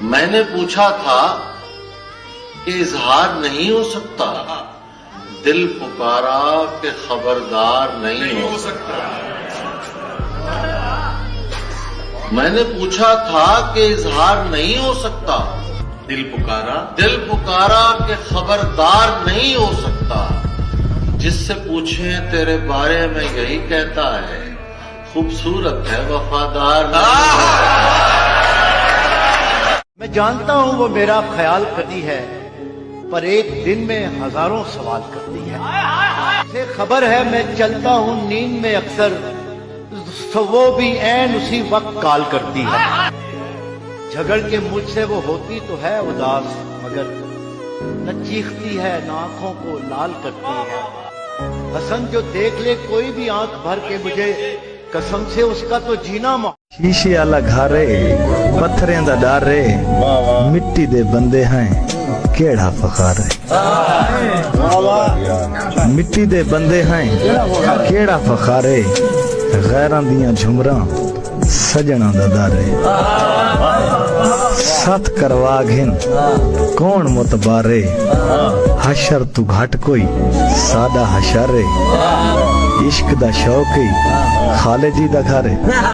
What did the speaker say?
میں نے پوچھا تھا کہ اظہار نہیں ہو سکتا، دل پکارا کہ خبردار نہیں ہو سکتا۔ میں نے پوچھا تھا کہ اظہار نہیں ہو سکتا، دل پکارا کہ خبردار نہیں ہو سکتا۔ جس سے پوچھیں تیرے بارے میں یہی کہتا ہے، خوبصورت ہے وفادار نہیں۔ میں جانتا ہوں وہ میرا خیال کرتی ہے، پر ایک دن میں ہزاروں سوال کرتی ہے۔ اسے خبر ہے میں چلتا ہوں نیند میں اکثر، تو وہ بھی عین اسی وقت کال کرتی ہے۔ جھگڑ کے مجھ سے وہ ہوتی تو ہے اداس، مگر نہ چیختی ہے نہ آنکھوں کو لال کرتی ہے۔ حسن جو دیکھ لے کوئی بھی آنکھ بھر کے مجھے، قسم سے اس کا تو جینا شیشے والا گھارے پتھریں دا ڈارے، مٹی دے بندے ہیں کیڑا فخار ہے۔ مٹی دے بندے ہیں کیڑا فخارے، غیراں دیاں جھمراں سجنا دا دارے۔ ست کروا گھن کون متبارے، حشر تو گھٹ کوئی سادہ حشارے، عشق دا شوقی خالجی دا گھارے۔